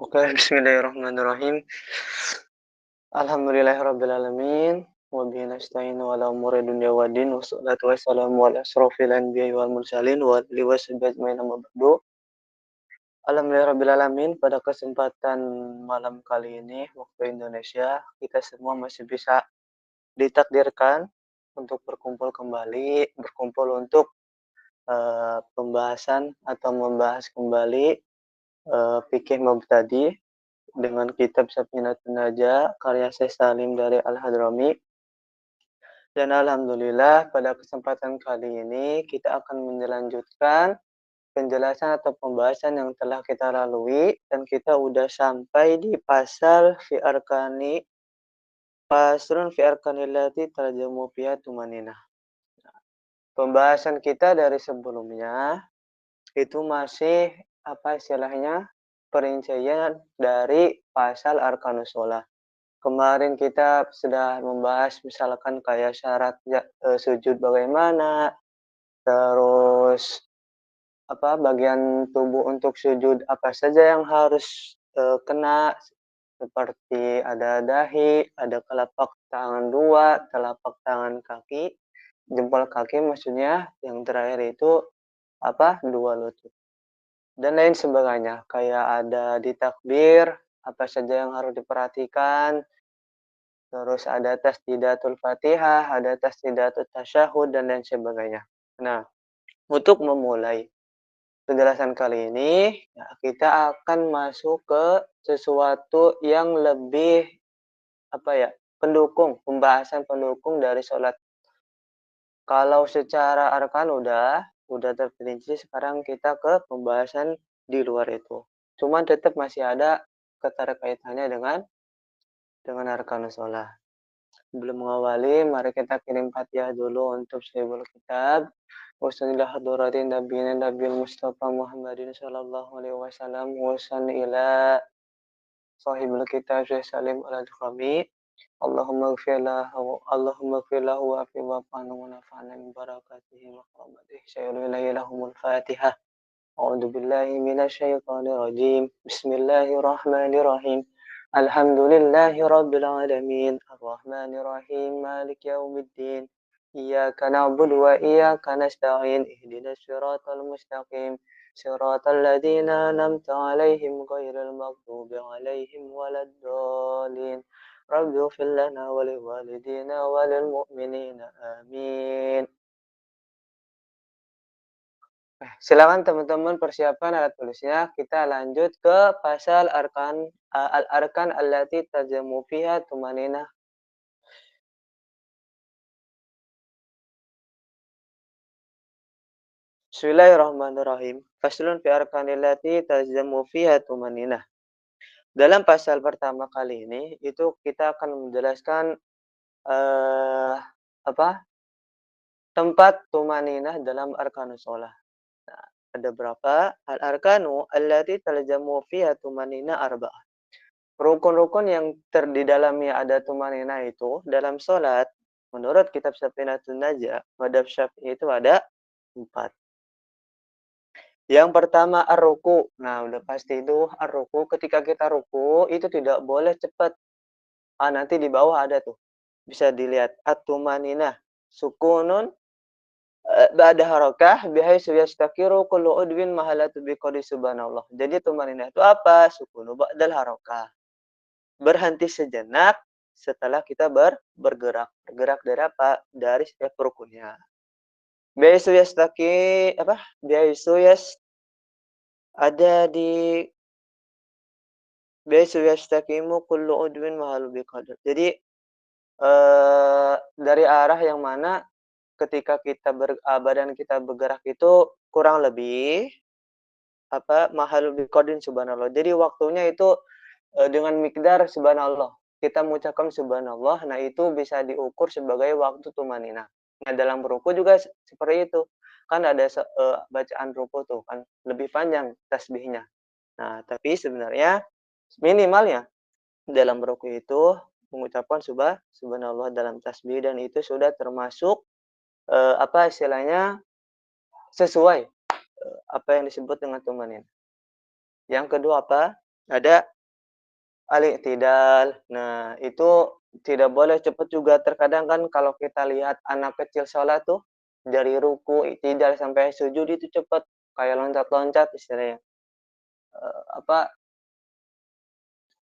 Oke, bismillahirrahmanirrahim. Alhamdulillahirrabbilalamin. Wa bihi nasta'inu ala umuri dunya waddin. Wassalatu wassalamu ala asrofil anbiya'i wal mursalin wa alihi wa sahbihi ajmain amma ba'du. Alhamdulillahirabbilalamin, pada kesempatan malam kali ini waktu Indonesia, kita semua masih bisa ditakdirkan untuk berkumpul kembali, berkumpul untuk pembahasan atau membahas kembali fikih mubtadi dengan kitab Safinatun Najah karya Syekh Salim dari Al-Hadrami. Dan alhamdulillah pada kesempatan kali ini kita akan melanjutkan penjelasan atau pembahasan yang telah kita lalui, dan kita udah sampai di pasal fi arkani pasrun fi arkanillati tarjamu fiha tumaninah. Pembahasan kita dari sebelumnya itu masih apa istilahnya, perincian dari pasal arkanus shalah. Kemarin kita sudah membahas misalkan kayak syarat sujud bagaimana, terus apa bagian tubuh untuk sujud apa saja yang harus kena, seperti ada dahi, ada telapak tangan dua, telapak tangan kaki, jempol kaki maksudnya, yang terakhir itu apa dua lutut dan lain sebagainya. Kayak ada di takbir apa saja yang harus diperhatikan. Terus ada tasdidatul Fatihah, ada tasdidatul tasyahud, dan lain sebagainya. Nah, untuk memulai penjelasan kali ini, ya, kita akan masuk ke sesuatu yang lebih apa ya, pendukung, pembahasan pendukung dari sholat. Kalau secara arkan udah terperinci, sekarang kita ke pembahasan di luar itu. Cuman tetap masih ada keterkaitannya dengan arkanus sholat. Sebelum mengawali, mari kita kirim Fatihah dulu untuk Sahibul Kitab. Wassalamualaikum hadratin nabiyina Nabil Mustafa Muhammadin sallallahu alaihi wasallam. Wassalamu ila Sahibul Kitab Syekh Salim Al-Hadrami. Allahumma gfir lahu wa fi wa fa'nu wa nafa'na min barakatihi wa rahmatihi. Syairu ilahi lahumul Fatihah. A'udzu billahi minasyaitonir rajim. Bismillahirrahmanirrahim. Alhamdulillahi rabbil alamin. Arrahmanir rahim. Maliki yaumiddin. Iyyaka na'budu wa iyyaka nasta'in. Ihdinas siratal mustaqim. Siratal ladzina an'amta 'alaihim ghairil maghdubi 'alaihim waladdallin. Rabbi ighfir lana wa liwalidina wa lil mu'minina. Amin. Silakan teman-teman persiapkan alat tulisnya. Kita lanjut ke pasal al-arkan allati tajamu fiha tumaninah. Bismillahirrahmanirrahim. Faslun fi arkanillati tajamu fiha tumaninah. Dalam pasal pertama kali ini itu kita akan menjelaskan apa? Tempat tumaninah dalam arkanus shalah. Nah, ada berapa? Al-arkanu allati taljamu fiha tumanina arba'ah. Rukun-rukun yang di dalamnya ada tumanina itu dalam sholat, menurut kitab Safinatun Najah, madhab Syafi'i itu ada 4. Yang pertama ar-ruku. Nah, udah pasti itu ar-ruku. Ketika kita ruku itu tidak boleh cepat. Nanti di bawah ada tuh. Bisa dilihat at-tumanina sukunun ba'da harakah bihaitsu yastaqiru kullu udwin mahalatu biqadri subhanallah. Jadi tumanina itu apa? Sukunu ba'dal harakah. Berhenti sejenak setelah kita bergerak. Bergerak dari apa? Dari setiap rukunnya. Bihaitsu yastaqi apa? Bihaitsu ada di bihaitsu yastaqimu kullu udwin mahalu biqadr. Jadi dari arah yang mana ketika kita badan kita bergerak itu kurang lebih apa mahalul biqadrin subhanallah. Jadi waktunya itu dengan miqdar subhanallah. Kita mengucapkan subhanallah, nah itu bisa diukur sebagai waktu tumanina. Nah, dalam ruku juga seperti itu. Kan ada bacaan ruku tuh kan lebih panjang tasbihnya. Nah, tapi sebenarnya minimalnya dalam ruku itu mengucapkan subhanallah dalam tasbih, dan itu sudah termasuk apa istilahnya sesuai apa yang disebut dengan tumanin. Yang kedua apa? ada al-i'tidal. Nah, itu tidak boleh cepat juga. Terkadang kan kalau kita lihat anak kecil sholat tuh, dari ruku, i'tidal, sampai sujud itu cepet, kayak loncat-loncat istilahnya. Apa,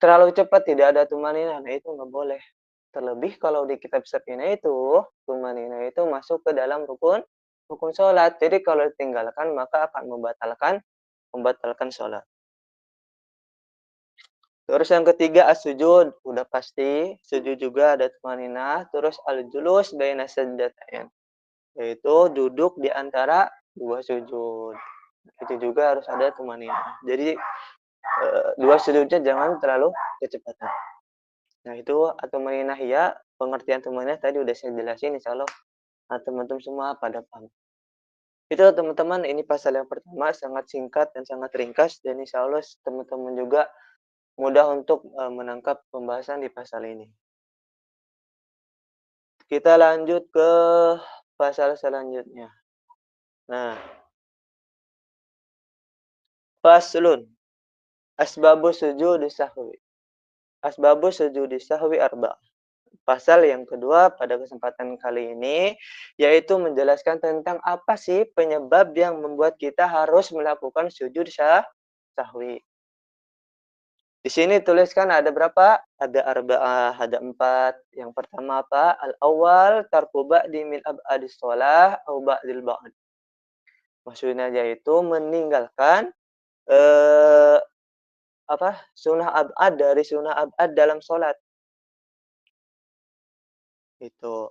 terlalu cepat, tidak ada tumanina, nah itu nggak boleh. Terlebih kalau di kitab Safinah itu, tumanina itu masuk ke dalam rukun rukun sholat. Jadi kalau ditinggalkan maka akan membatalkan membatalkan sholat. Terus yang ketiga as-sujud, udah pasti, sujud juga ada tumaninah. Terus al-julus baina sajdatain, yaitu duduk di antara dua sujud. Itu juga harus ada tumaninah. Jadi dua sujudnya jangan terlalu kecepatan. Nah itu tumaninah ya, pengertian tumaninah tadi udah saya jelasin, insyaallah teman-teman semua pada paham. Itu teman-teman, ini pasal yang pertama sangat singkat dan sangat ringkas, dan insyaallah teman-teman juga mudah untuk menangkap pembahasan di pasal ini. Kita lanjut ke pasal selanjutnya. Nah, faslun asbabus sujudi sahwi. Asbabus sujudi sahwi arba. Pasal yang kedua pada kesempatan kali ini yaitu menjelaskan tentang apa sih penyebab yang membuat kita harus melakukan sujud sahwi. Di sini tuliskan ada berapa? Ada arba'ah, ada 4. Yang pertama apa? Al-awwal tarku ba'di min ab'adis shalah au ba'dil ba'd. Maksudnya yaitu meninggalkan eh sunnah ab'ad dari sunnah ab'ad dalam sholat. Itu.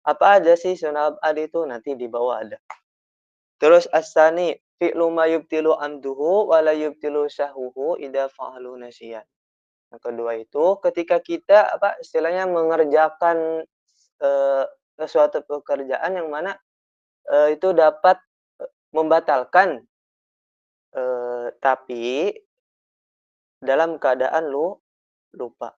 Apa aja sih sunnah ab'ad itu? Nanti di bawah ada. Terus as-sani fi'lu ma yubtilu amduhu wa la yubtilu sahwuhu idza fa'alu nasiyan. Yang kedua itu ketika kita istilahnya mengerjakan sesuatu pekerjaan yang mana itu dapat membatalkan, tapi dalam keadaan lupa.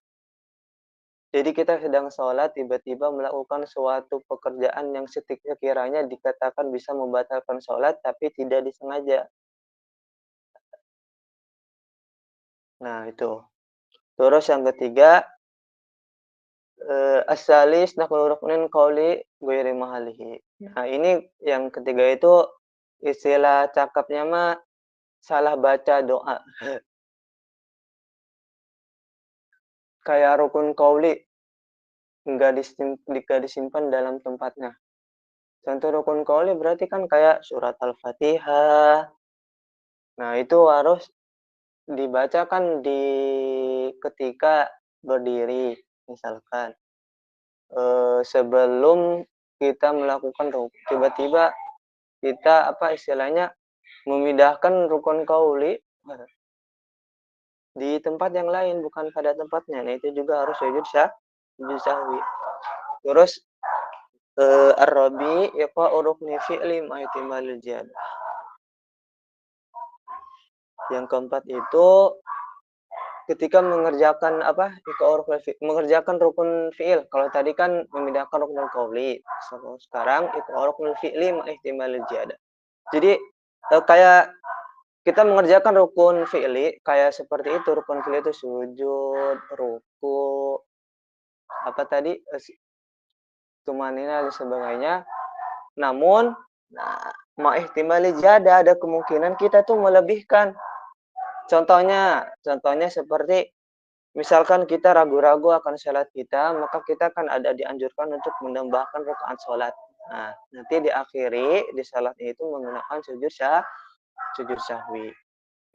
Jadi kita sedang sholat tiba-tiba melakukan suatu pekerjaan yang sekiranya dikatakan bisa membatalkan sholat tapi tidak disengaja. Nah itu. Terus yang ketiga as-salis naqlu ruknin qawli ghairi mahalihi. Nah, ini yang ketiga itu istilah cakapnya mah salah baca doa. Kayak rukun qauli nggak disimpan dalam tempatnya. Contoh rukun qauli berarti kan kayak surat Al-Fatihah. Nah, itu harus dibacakan ketika berdiri misalkan. Sebelum kita melakukan rukun, tiba-tiba kita istilahnya memindahkan rukun qauli di tempat yang lain bukan pada tempatnya. Nah, itu juga harus sujud sahwi. Terus ar-rabi yaqa'u rukni fi'li ma ihtimalil ziyadah. Yang keempat itu ketika mengerjakan mengerjakan rukun fi'il. Kalau tadi kan memindahkan rukun qauli. Sekarang iqa'u ruknul fi'li ma ihtimalil ziyadah. Jadi kayak kita mengerjakan rukun fi'li kayak seperti itu. Rukun fi'li itu sujud, ruku, apa tadi, tumanina dan sebagainya. Namun, ma'ihtimali jada, ada kemungkinan kita tuh melebihkan. Contohnya seperti misalkan kita ragu-ragu akan sholat kita, maka kita kan ada dianjurkan untuk menambahkan rakaat sholat. Nah, nanti diakhiri di sholat itu menggunakan sujud sahwi.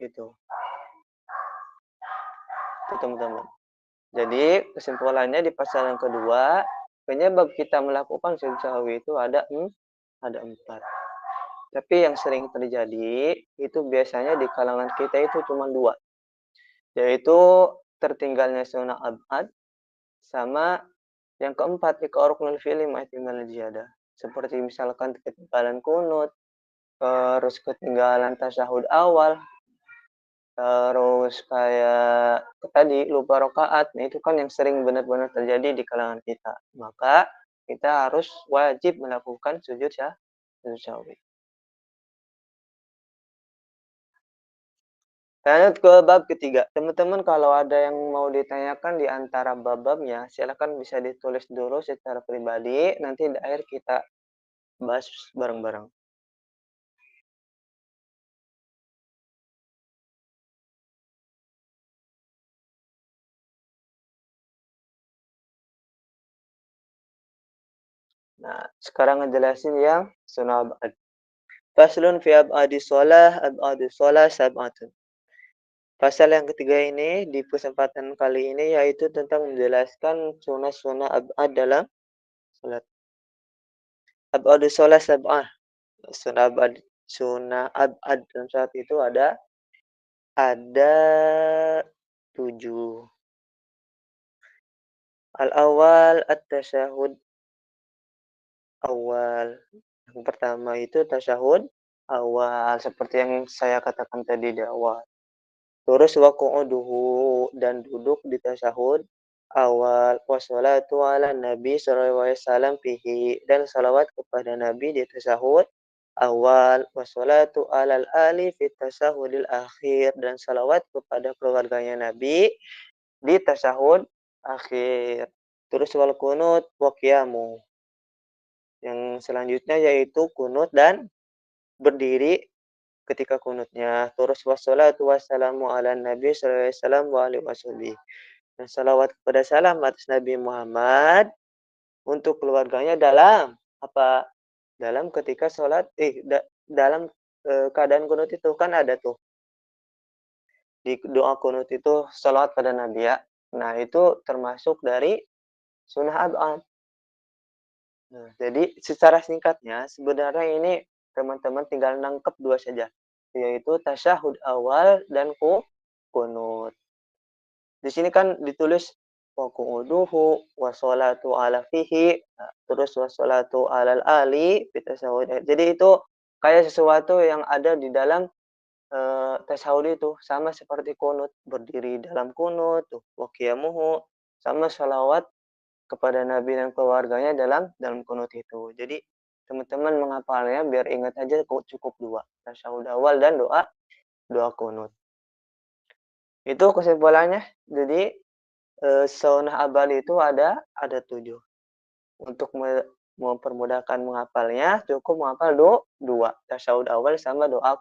Itu teman-teman. Jadi kesimpulannya di pasal yang kedua, penyebab kita melakukan sujud sahwi itu ada 4. Tapi yang sering terjadi itu biasanya di kalangan kita itu cuma 2, yaitu tertinggalnya sunnah abad sama yang keempat iqa'u fi'li ma ihtimal ziyadah. Seperti misalkan ketinggalan kunut, terus ketinggalan tasyahud awal, terus kayak tadi lupa rakaat. Nah, itu kan yang sering benar-benar terjadi di kalangan kita. Maka kita harus wajib melakukan sujud sahwi. Lanjut ke bab ketiga. Teman-teman kalau ada yang mau ditanyakan di antara bab-babnya, silakan bisa ditulis dulu secara pribadi, nanti di akhir kita bahas bareng-bareng. Nah, sekarang ngejelasin yang sunnah abad. Faslun fi ab'adis shalah, ab'adus shalah sab'atun. Pasal yang ketiga ini di kesempatan kali ini yaitu tentang menjelaskan sunnah-sunnah ab'ad dalam salat. Ab'adus shalah sab'ah. Sunnah ab'ad, sunnah ab'ad dalam salat itu ada 7. Al-awwal at-tasyahud awal. Yang pertama itu tasyahud awal seperti yang saya katakan tadi di awal. Terus wa qu'uduhu dan duduk di tasyahud awal, wassalatu ala nabi sallallahu alaihi wasallam fihi dan salawat kepada nabi di tasyahud awal, wassalatu alal ali fi tasyahudil akhir dan salawat kepada keluarganya nabi di tasyahud akhir. Terus wal kunut wa qiyamu. Yang selanjutnya yaitu kunut dan berdiri ketika kunutnya. Terus wassalatu wassalamu ala nabi sallallahu alaihi wasallam wa alihi wasallam. Dan salawat kepada salam atas Nabi Muhammad untuk keluarganya dalam apa? Dalam ketika sholat, dalam keadaan kunut itu kan ada tuh di doa kunut itu salawat pada Nabi ya. Nah itu termasuk dari sunnah ab'ad. Nah, jadi secara singkatnya sebenarnya ini teman-teman tinggal nangkep dua saja, yaitu tasyahud awal dan kunut. Di sini kan ditulis wa qu'uduhu wa sholatu ala fihi, nah, terus wa sholatu alal ali fi tasyahud. Jadi itu kayak sesuatu yang ada di dalam tasyahud itu sama seperti kunut, berdiri dalam kunut tuh, wa qiyamuhu sama sholawat kepada Nabi dan keluarganya dalam kunut itu. Jadi teman-teman menghafalnya biar ingat aja cukup dua, tasyahud awal dan doa doa kunut. Itu kesimpulannya. Jadi sunnah abal itu ada 7. Untuk mempermudahkan menghafalnya cukup menghafal dua, tasyahud awal sama doa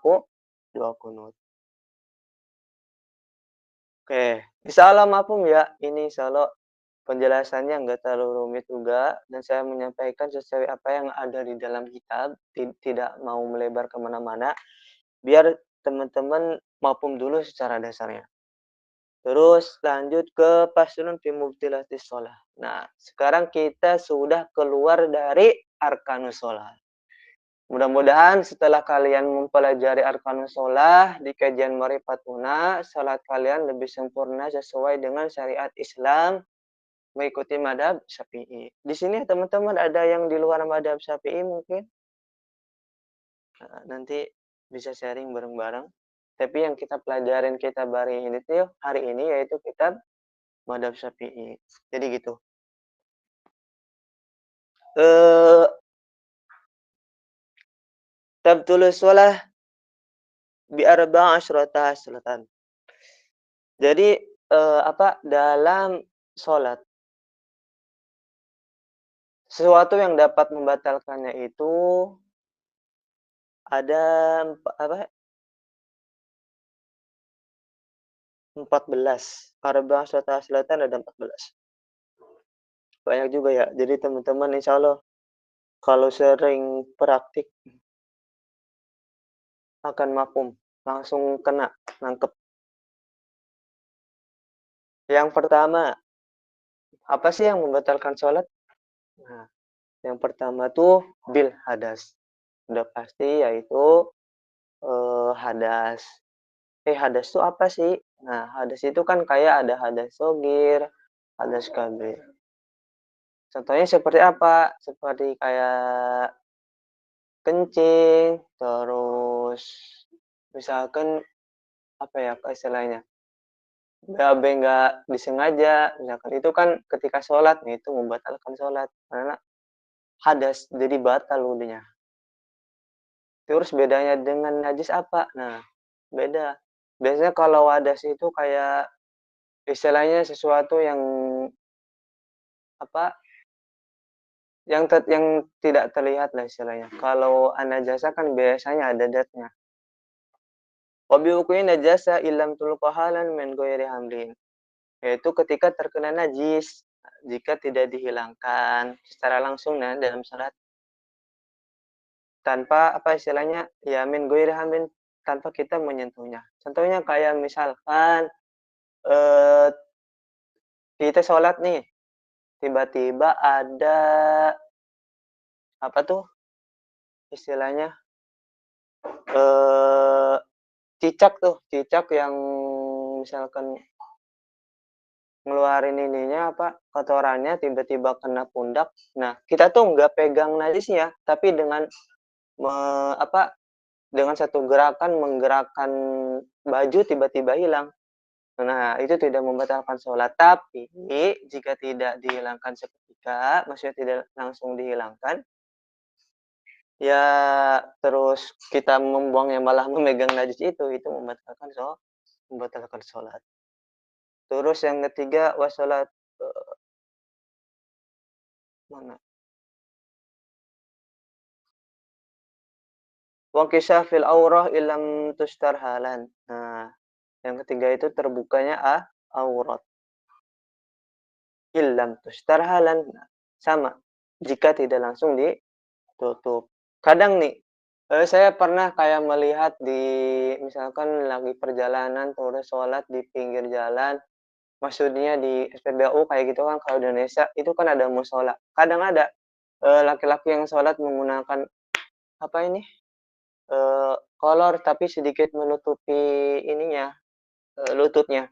kunut. Oke, insyaallah mafhum ya. Ini insyaallah penjelasannya nggak terlalu rumit juga dan saya menyampaikan sesuai apa yang ada di dalam kitab, tidak mau melebar kemana mana biar teman-teman mafhum dulu secara dasarnya. Terus lanjut ke faslun fi mubtilatis shalah. Nah, sekarang kita sudah keluar dari arkanus shalah. Mudah-mudahan setelah kalian mempelajari arkanus shalah di kajian Marifatuna, salat kalian lebih sempurna sesuai dengan syariat Islam mengikuti madhab Syafi'i. Di sini teman-teman ada yang di luar madhab Syafi'i mungkin? Nanti bisa sharing bareng-bareng. Tapi yang kita pelajarin kita hari ini yaitu kitab madhab Syafi'i. Jadi gitu. Eh tabtulus shalah bi arba'a asyrata haslatan. Jadi dalam sholat sesuatu yang dapat membatalkannya itu ada 14. Arba'a asyrata haslatan ada 14. Banyak juga ya. Jadi teman-teman insya Allah kalau sering praktik akan mafhum, langsung kena, nangkep. Yang pertama, apa sih yang membatalkan sholat? Nah, yang pertama tuh bil hadas. Udah pasti yaitu hadas. Hadas itu apa sih? Nah, hadas itu kan kayak ada hadas sogir, hadas kabir. Contohnya seperti apa? Seperti kayak kencing, terus misalkan apa ya istilahnya? BAB nggak disengaja, misalkan itu kan ketika sholat nih, itu membatalkan sholat. Karena hadas, jadi batal wudunya. Terus bedanya dengan najis apa? Nah, beda. Biasanya kalau wadas itu kayak istilahnya sesuatu yang apa, yang tidak terlihat lah istilahnya. Kalau an-najasah kan biasanya ada datnya. Wa biwuqu'i najasa illam tulqa halan min ghairi hamlin. Yaitu ketika terkena najis, jika tidak dihilangkan secara langsung nah dalam salat tanpa apa istilahnya, ya min ghairi hamlin, tanpa kita menyentuhnya. Contohnya kayak misalkan, eee, kita sholat nih, tiba-tiba ada apa tuh istilahnya, eee, cicak yang misalkan ngeluarin ininya, apa, kotorannya tiba-tiba kena pundak. Nah, kita tuh nggak pegang najisnya, tapi dengan me apa, dengan satu gerakan menggerakkan baju tiba-tiba hilang. Nah, itu tidak membatalkan sholat, tapi jika tidak dihilangkan seketika, maksudnya tidak langsung dihilangkan, ya terus kita membuangnya malah memegang najis itu membatalkan sholat. Terus yang ketiga wassalat mana? Wankishafil aurah ilam tustar halan. Nah, yang ketiga itu terbukanya aurat. Ilam tustar halan. Nah, sama. Jika tidak langsung ditutup. Kadang nih, saya pernah kayak melihat di misalkan lagi perjalanan terus sholat di pinggir jalan, maksudnya di SPBU kayak gitu kan kalau di Indonesia itu kan ada musola. Kadang ada laki-laki yang sholat menggunakan apa ini kolor tapi sedikit menutupi ininya, lututnya.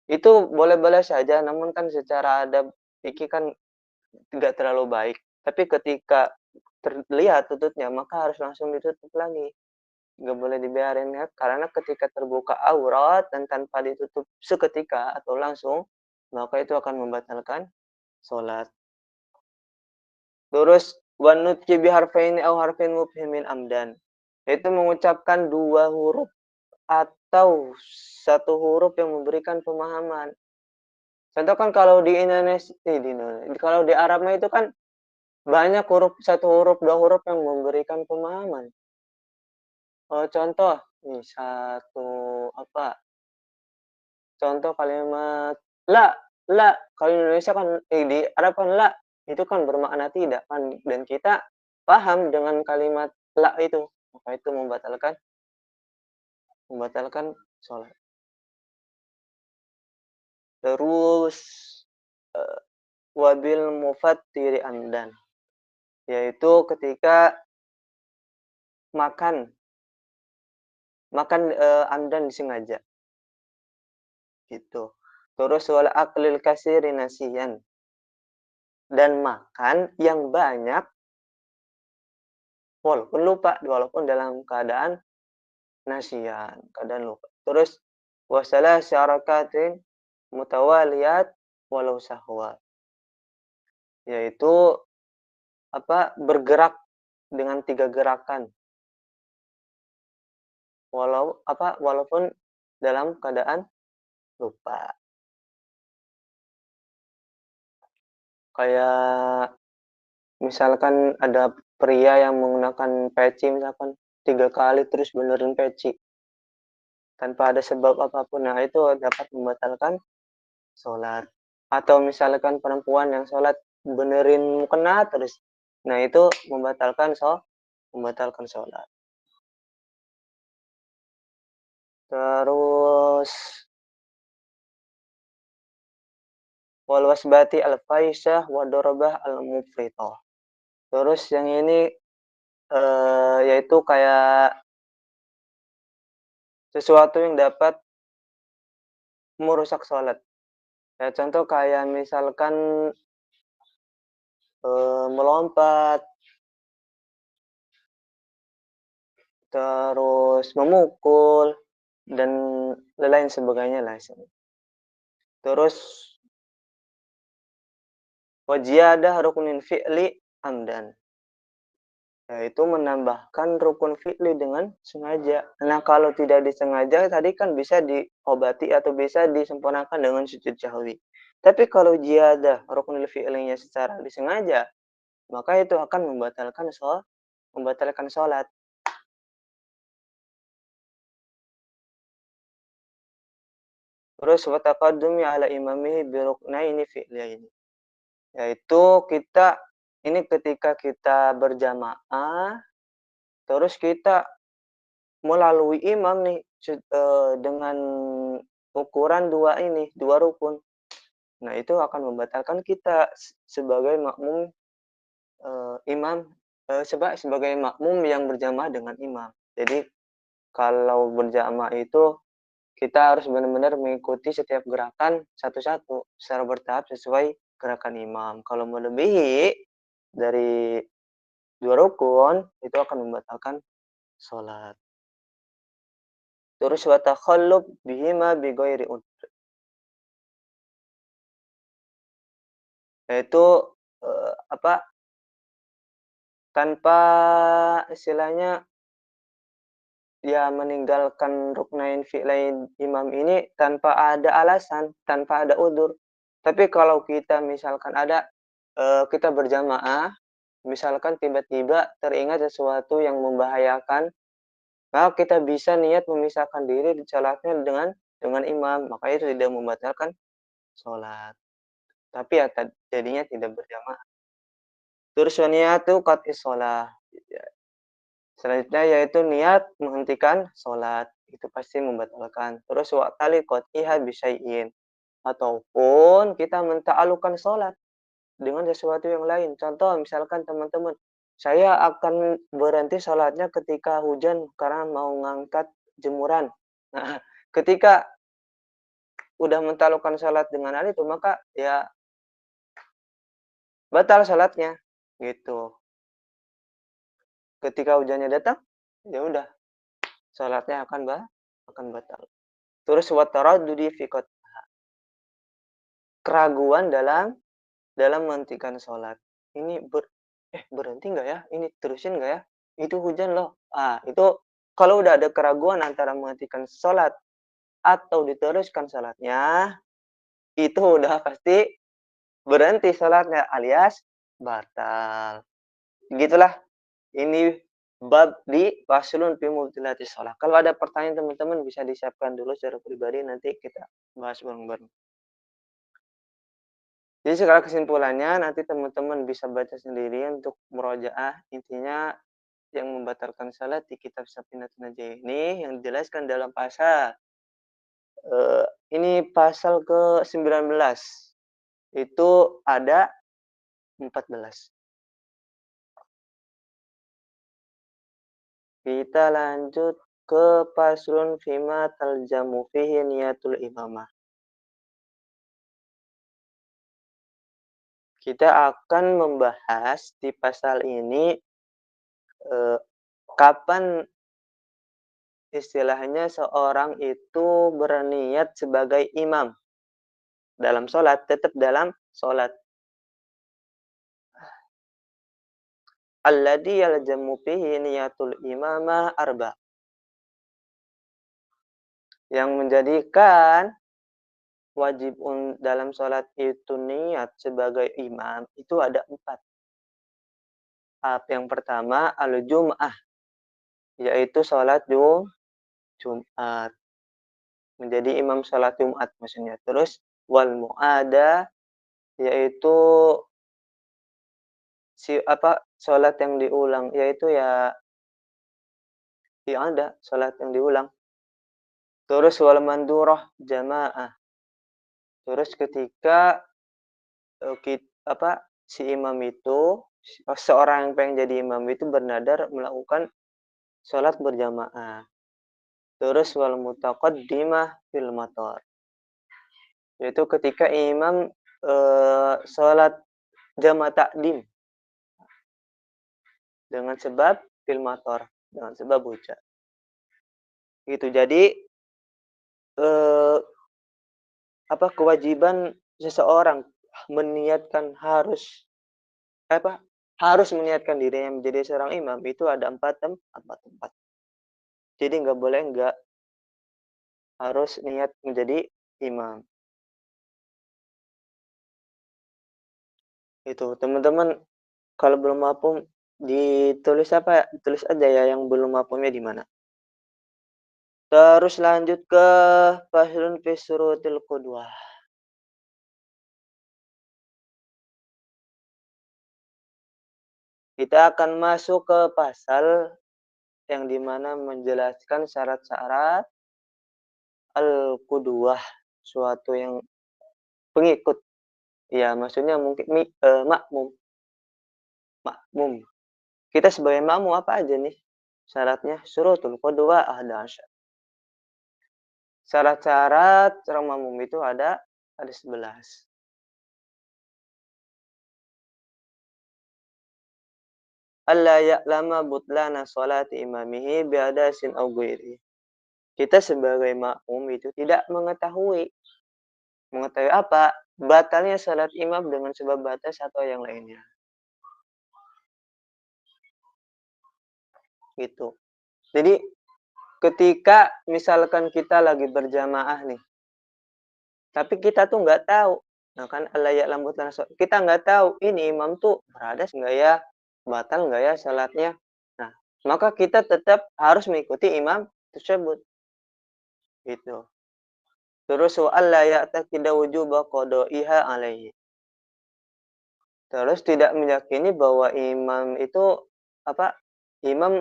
Itu boleh-boleh saja, namun kan secara adab fikih kan tidak terlalu baik. Tapi ketika terlihat lututnya, maka harus langsung ditutup lagi. Nggak boleh dibiarin ya, karena ketika terbuka aurat dan tanpa ditutup seketika atau langsung, maka itu akan membatalkan sholat. Terus wanutki biharfaini au harfin mubhimin amdan. Itu mengucapkan dua huruf atau satu huruf yang memberikan pemahaman. Contoh kan kalau di Indonesia, kalau di Arabnya itu kan banyak huruf, satu huruf, dua huruf yang memberikan pemahaman. Contoh, nih satu apa, contoh kalimat la, la, kalau di Indonesia kan di Arab kan la, itu kan bermakna tidak kan, dan kita paham dengan kalimat la itu, maka itu membatalkan sholat. Terus, eee, wabil mufattiri amdan, yaitu ketika makan makan, amdan disengaja, gitu. Terus wal aklil katsiri nasiyan, dan makan yang banyak walaupun dalam keadaan nasiyan, keadaan lupa. Terus wa salasi harakatin mutawaliyat walau sahwa, yaitu apa, bergerak dengan 3 gerakan walaupun dalam keadaan lupa. Kayak misalkan ada pria yang menggunakan peci misalkan 3 kali terus benerin peci tanpa ada sebab apapun, nah itu dapat membatalkan sholat. Atau misalkan perempuan yang sholat benerin mukena terus, nah itu membatalkan sholat. Terus wal wasbati al faisyah wa darabah al mufritah. Terus yang ini yaitu kayak sesuatu yang dapat merusak sholat. Ya contoh kayak misalkan, melompat, terus memukul, dan lain sebagainya lah. Terus wa ziyadah rukunin fi'li amdan. yaitu menambahkan rukun fi'li dengan sengaja. Nah, kalau tidak disengaja tadi kan bisa diobati atau bisa disempurnakan dengan sujud sahwi. Tapi kalau ziyadah rukun fi'linya secara disengaja, maka itu akan membatalkan sholat. Terus wa taqaddumi ala imamihi bi ruknaini fi'laini. Yaitu ini ketika kita berjamaah, terus kita melalui imam nih dengan ukuran dua rukun. Nah, itu akan membatalkan kita sebagai makmum imam sebagai makmum yang berjamaah dengan imam. Jadi kalau berjamaah itu kita harus benar-benar mengikuti setiap gerakan satu-satu secara bertahap sesuai gerakan imam. Kalau melebihi dari dua rukun itu akan membatalkan sholat. Terus wa takhallub bihima bi ghairi yaitu tanpa istilahnya ya meninggalkan ruknain fi'lain imam ini tanpa ada alasan, tanpa ada udzur. Tapi kalau kita misalkan kita berjamaah, misalkan tiba-tiba teringat sesuatu yang membahayakan, maka kita bisa niat memisahkan diri di salatnya dengan imam, maka itu tidak membatalkan sholat. Tapi ya jadinya tidak berjamaah. Terus wa niyatu qat'is shalah. Selanjutnya yaitu niat menghentikan sholat. Itu pasti membatalkan. Terus wa taliqatiha bisyai'in. Ataupun kita menta'alukan sholat dengan sesuatu yang lain. Contoh misalkan teman-teman, saya akan berhenti sholatnya ketika hujan karena mau ngangkat jemuran. Nah, ketika udah menta'alukan sholat dengan hal itu, maka ya batal sholatnya. Gitu. Ketika hujannya datang, ya udah sholatnya akan batal. Terus wa taraddudi fi keraguan dalam menghentikan sholat. Ini berhenti nggak ya? Ini terusin nggak ya? Itu hujan loh. Itu kalau udah ada keraguan antara menghentikan sholat atau diteruskan sholatnya, itu udah pasti berhenti sholatnya alias batal. Gitulah. Ini bab di faslun fi mubtilatis shalah. Kalau ada pertanyaan teman-teman bisa disiapkan dulu secara pribadi, nanti kita bahas bareng-bareng. Jadi segala kesimpulannya nanti teman-teman bisa baca sendiri untuk murojaah. Intinya yang membatalkan salat di kitab Safinatun Najah ini yang dijelaskan dalam pasal ini pasal ke-19. Itu ada 14. Kita lanjut ke faslun fima taljamu fihi niyatul imamah. Kita akan membahas di pasal ini kapan istilahnya seorang itu berniat sebagai imam dalam sholat, tetap dalam sholat. Alladhi yaljamu fihi niyatul imamah arba. Yang menjadikan wajib dalam sholat itu niat sebagai imam itu ada 4. Yang pertama al-jum'ah, yaitu sholat Jumat. Menjadi imam sholat Jumat maksudnya. Terus wal mu'ada, yaitu sholat yang diulang, yaitu ya ada sholat yang diulang. Terus wal mandurah jamaah. Terus ketika si imam itu, seorang yang pengen jadi imam itu bernadar melakukan sholat berjamaah. Terus wal mutaqaddimah fil matar. Yaitu ketika imam sholat jamaah takdim dengan sebab fil matar, dengan sebab hujan. Gitu. Jadi kewajiban seseorang meniatkan harus harus meniatkan dirinya menjadi seorang imam itu ada empat tempat. Jadi nggak boleh nggak, harus niat menjadi imam. Itu teman-teman kalau belum mafhum ditulis apa ya, tulis aja ya yang belum mafhumnya di mana. Terus lanjut ke faslun fi syurutil qudwah. Kita akan masuk ke pasal yang di mana menjelaskan syarat-syarat al-qudwah, suatu yang pengikut. Ya, maksudnya mungkin makmum, makmum. Kita sebagai makmum apa aja nih syaratnya? Syurutul qudwah ada syarat-syarat seorang makmum itu ada 11. Alla ya'lama butlana sholati imamihi bi'adasin aw ghairi. Kita sebagai makmum itu tidak mengetahui apa? Batalnya salat imam dengan sebab batas atau yang lainnya. Gitu. Jadi ketika misalkan kita lagi berjamaah nih, tapi kita tuh nggak tahu. Nah kan alla ya'lam butlana kita nggak tahu ini imam tuh beradas nggak ya? Batal nggak ya salatnya? Nah, maka kita tetap harus mengikuti imam tersebut. Gitu. Terus wa alla ya'taqida wujuba qada'iha alaihi. Terus tidak meyakini bahwa imam itu apa? Imam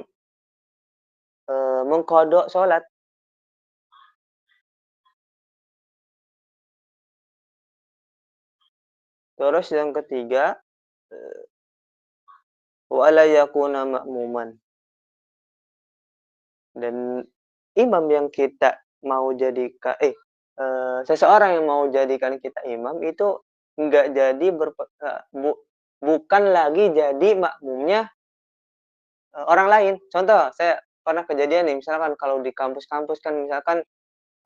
mengqadha salat. Terus yang ketiga, wa alla yakuna ma'muman. Dan imam yang kita mau jadikan seseorang yang mau jadikan kita imam itu enggak jadi bukan lagi jadi makmumnya orang lain. Contoh, saya pernah kejadian nih, misalkan kalau di kampus-kampus kan misalkan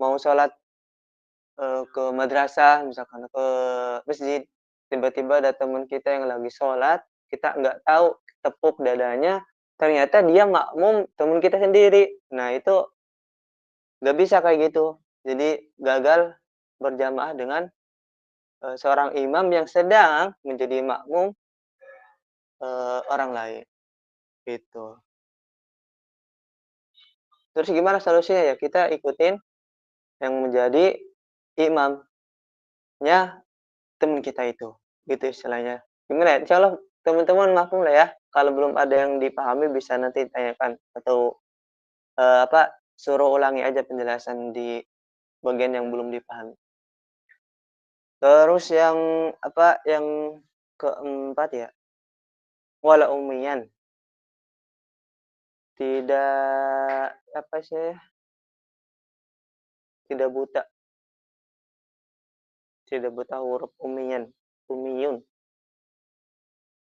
mau sholat ke madrasah, misalkan ke masjid, tiba-tiba ada teman kita yang lagi sholat, kita nggak tahu, tepuk dadanya, ternyata dia makmum teman kita sendiri. Nah, itu nggak bisa kayak gitu. Jadi gagal berjamaah dengan seorang imam yang sedang menjadi makmum orang lain. Gitu. Terus gimana solusinya ya? Kita ikutin yang menjadi imamnya teman kita itu, gitu istilahnya. Gimana ya? Insya Allah teman-teman mafhum lah ya. Kalau belum ada yang dipahami bisa nanti tanyakan atau suruh ulangi aja penjelasan di bagian yang belum dipahami. Terus yang yang keempat ya, wala umiyan. Tidak tidak buta, tidak buta huruf umiyan, umiyun.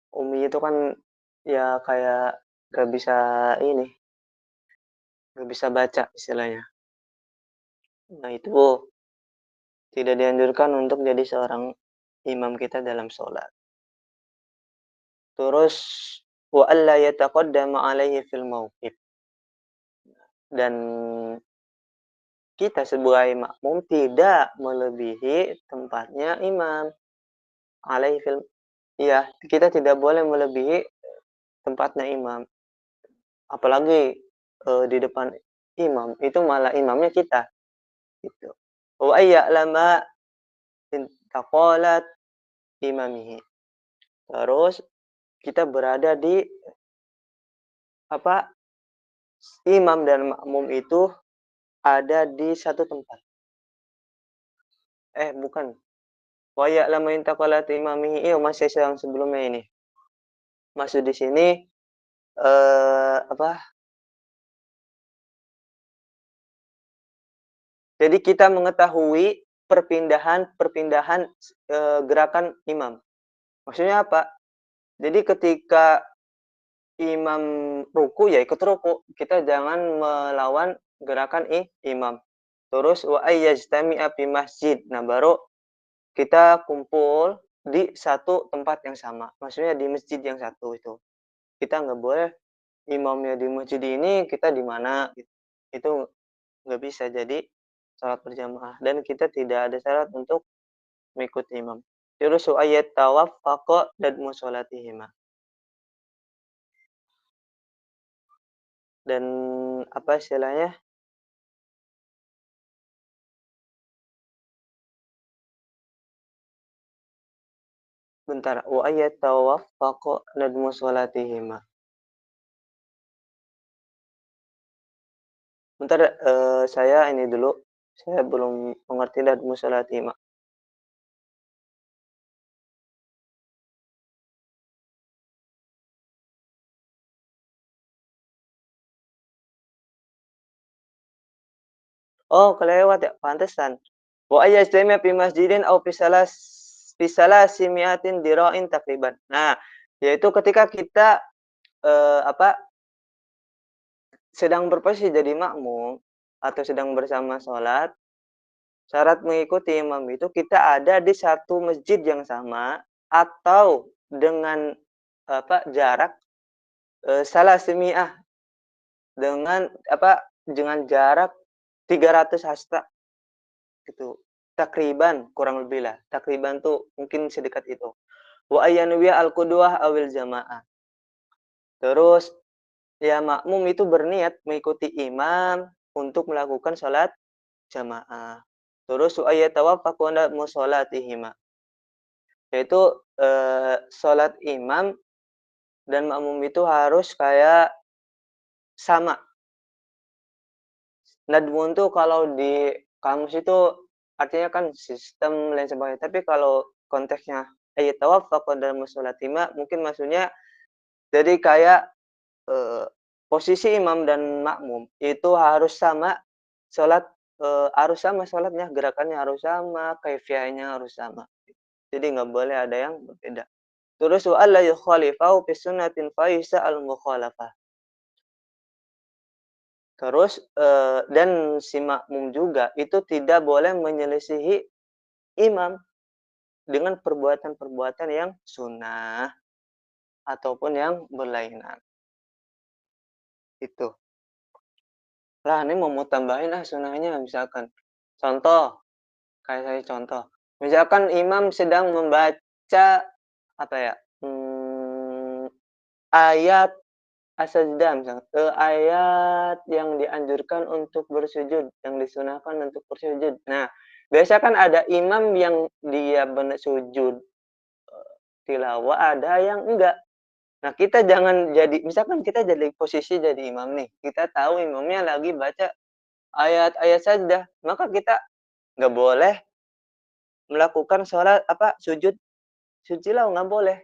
Umi itu kan ya kayak gak bisa ini, gak bisa baca istilahnya. Nah itu tidak dianjurkan untuk jadi seorang imam kita dalam sholat. Terus wa alla yataqaddama alaihi fil mauqif. Dan kita sebagai makmum tidak melebihi tempatnya imam. Alaihi fil iya, kita tidak boleh melebihi tempatnya imam. Apalagi di depan imam, itu malah imamnya kita gitu. Wa ayya'lama intaqalat imamihi. Terus kita berada di imam dan makmum itu ada di satu tempat. Bukan. Wa ya'lamu intaqalat imamihi, masih yang sebelumnya ini. Maksud di sini jadi kita mengetahui perpindahan gerakan imam. Maksudnya apa? Jadi ketika imam ruku ya ikut ruku. Kita jangan melawan gerakan imam. Terus wa ayyajtami'a fi masjid. Nah, baru kita kumpul di satu tempat yang sama, maksudnya di masjid yang satu itu. Kita nggak boleh imamnya di masjid ini, kita di mana, gitu. Itu nggak bisa jadi salat berjamaah dan kita tidak ada syarat untuk mengikuti imam. Terus wa yatawaffaqa dadmu sholatihima. Dan apa istilahnya, bentar, wa yatawaffaqa dadmu sholatihima. Bentar, saya ini dulu, saya belum mengerti dadmu sholatihima. Oh, kelewat ya, pantesan. Wa ayyajtami'a fi masjidin aw fi salasi mi'atin dira'in takriban. Nah, yaitu ketika kita, apa, sedang berposisi jadi makmum atau sedang bersama sholat, syarat mengikuti imam itu kita ada di satu masjid yang sama atau dengan, apa, jarak, salasimi'ah, dengan, apa, dengan jarak 300 hasta, gitu. Takriban, kurang lebih lah. Takriban tuh mungkin sedekat itu. Wa ayyanwiya al-qudwah awil jamaah. Terus, ya makmum itu berniat mengikuti imam untuk melakukan sholat jamaah. Terus wa yatawaffaqu musolatihima. Yaitu, sholat imam dan makmum itu harus kayak sama. Nadmun tuh kalau di kamus itu artinya kan sistem lain sebagainya, tapi kalau konteksnya ayyatawaffaqu musolatima mungkin maksudnya jadi kayak, eee, posisi imam dan makmum itu harus sama sholat, harus sama sholatnya, gerakannya harus sama, kaifiahnya harus sama. Jadi nggak boleh ada yang berbeda. Terus wa alla yukhalifahu fi sunnatin fa al-mukhalafah. Terus, dan si makmum juga itu tidak boleh menyelisihi imam dengan perbuatan-perbuatan yang sunnah ataupun yang berlainan, itu. Lah ini mau tambahin ah sunnahnya misalkan. Contoh, kayak saya contoh, misalkan imam sedang membaca apa ya, ayat as-sajdah misalkan, ayat yang dianjurkan untuk bersujud, yang disunahkan untuk bersujud. Nah, biasa kan ada imam yang dia sujud, tilawah, ada yang enggak. Nah, kita jangan jadi misalkan kita jadi posisi jadi imam nih, kita tahu imamnya lagi baca ayat-ayat sajdah, maka kita nggak boleh melakukan sholat apa, sujud tilawah, nggak boleh.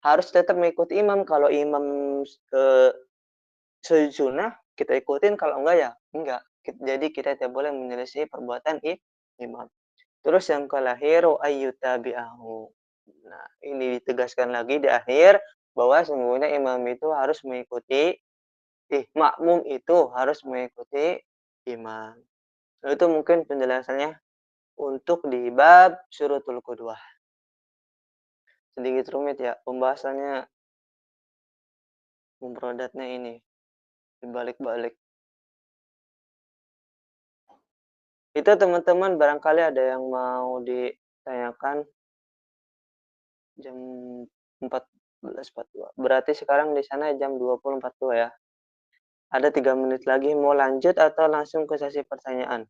Harus tetap mengikuti imam, kalau imam, eee sujud sunnah kita ikutin, kalau enggak ya enggak. Jadi kita tidak boleh menyelisih perbuatan imam. Terus yang kelahir wa ayyutabi'ahu. Nah, ini ditegaskan lagi di akhir bahwa sesungguhnya imam itu harus mengikuti makmum itu harus mengikuti imam. Nah, itu mungkin penjelasannya untuk di bab syurutul qudwah. Sedikit rumit ya pembahasannya, mufradatnya ini dibalik-balik. Itu teman-teman barangkali ada yang mau ditanyakan. Jam 14.42. Berarti sekarang di sana jam 20.42 ya. Ada 3 menit lagi, mau lanjut atau langsung ke sesi pertanyaan?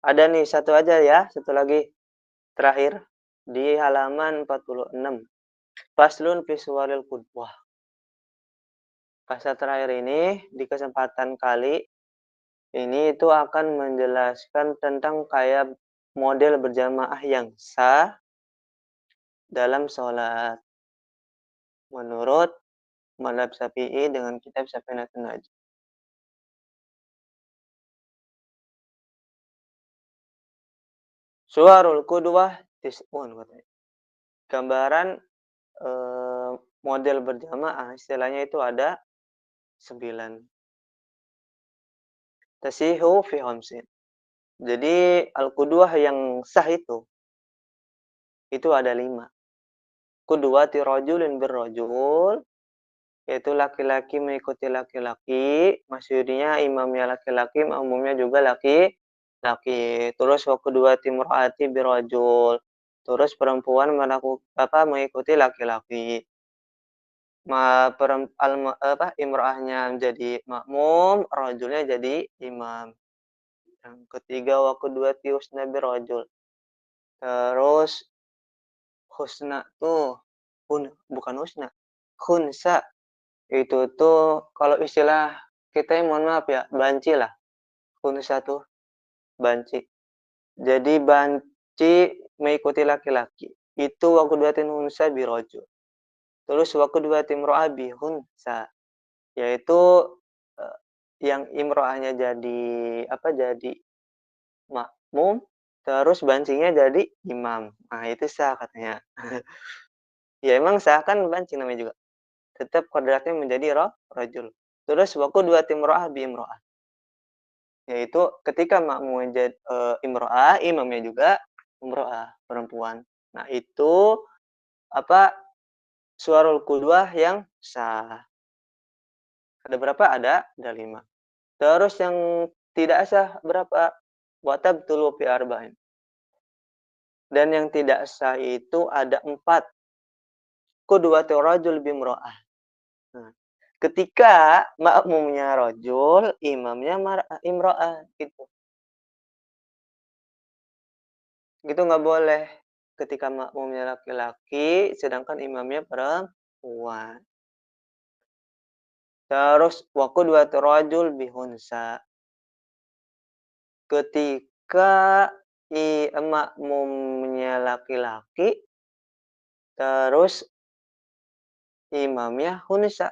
Ada nih satu aja ya, satu lagi terakhir di halaman 46. Faslun fi suwaril qudwah. Pasal terakhir ini di kesempatan kali ini itu akan menjelaskan tentang kayak model berjamaah yang sah dalam sholat menurut mazhab Syafi'i dengan kitab Safinatun Najm. Suwarul qudwah tis'un katanya. Gambaran, model berjamaah istilahnya itu ada 9. Tasihu fi khamsin. Jadi al-qudwah yang sah itu ada 5. Qudwati rajulin birrajul, yaitu laki-laki mengikuti laki-laki, maksudnya imamnya laki-laki, makmumnya juga laki-laki. Terus wa qudwati imra'ati birrajul. Terus perempuan mengikuti laki-laki. Imra'ahnya jadi makmum, rajulnya jadi imam. Yang ketiga wa qudwati husna birrajul. Terus husna tuh bukan husna, khunsa. Itu tuh kalau istilah kita mohon maaf ya, banci lah. Khunsa tuh banci. Jadi banci mengikuti laki-laki. Itu wa qudwatin hunsa birajul. Terus wa qudwatin imra'ah bihunsa. Yaitu eh, yang imro'ahnya jadi makmum, terus bancinya jadi imam. Nah, itu sah katanya. Ya emang sah kan banci namanya juga. Tetap kodratnya menjadi rajul. Terus wa qudwati imro'ah bi imro'ah. Yaitu ketika makmumnya jadi imro'ah, imamnya juga imro'ah, perempuan. Nah, itu apa suarul qudwah yang sah. Ada berapa? Ada 5. Terus yang tidak sah berapa? Wa tabtulu fi arba'in. Dan yang tidak sah itu ada 4. Qudwatu rajul bimro'ah. Nah, ketika makmumnya rajul, imamnya imro'ah gitu. Gitu nggak boleh. Ketika makmumnya laki-laki, sedangkan imamnya perempuan. Terus wa qudwatu rajul bihunsa. Ketika makmumnya laki-laki, terus imamnya hunsa.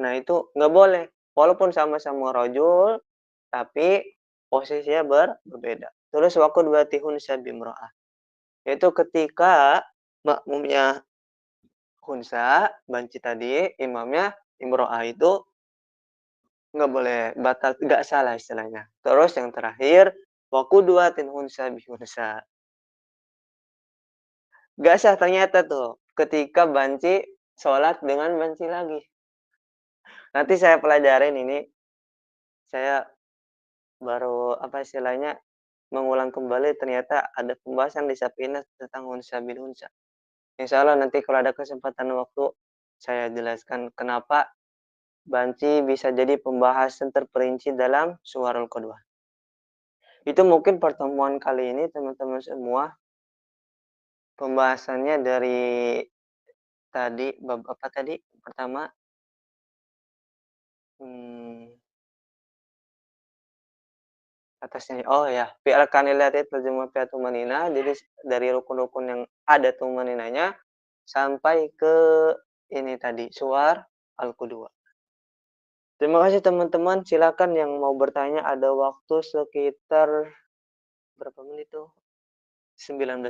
Nah, itu nggak boleh. Walaupun sama-sama rajul, tapi posisinya berbeda. Terus wa qudwati hunsa bimro'ah. Yaitu ketika makmumnya hunsa, banci tadi, imamnya imro'ah itu nggak boleh, batal, nggak salah istilahnya. Terus yang terakhir, wa qudwatin hunsa bihunsa. Nggak sah ternyata tuh, ketika banci sholat dengan banci lagi. Nanti saya pelajarin ini, saya baru istilahnya mengulang kembali, ternyata ada pembahasan di Safinah tentang hunsa bin hunsa. Insya Allah nanti kalau ada kesempatan waktu saya jelaskan kenapa banci bisa jadi pembahasan terperinci dalam suwarul qudwah. Itu mungkin pertemuan kali ini teman-teman semua, pembahasannya dari tadi bab apa tadi? Pertama atasnya oh ya, fi arkanil lati tajmu fi tumanina. Jadi dari rukun-rukun yang ada tumaninanya sampai ke ini tadi suar al-qudwa. Terima kasih teman-teman. Silakan yang mau bertanya, ada waktu sekitar berapa menit tuh? 19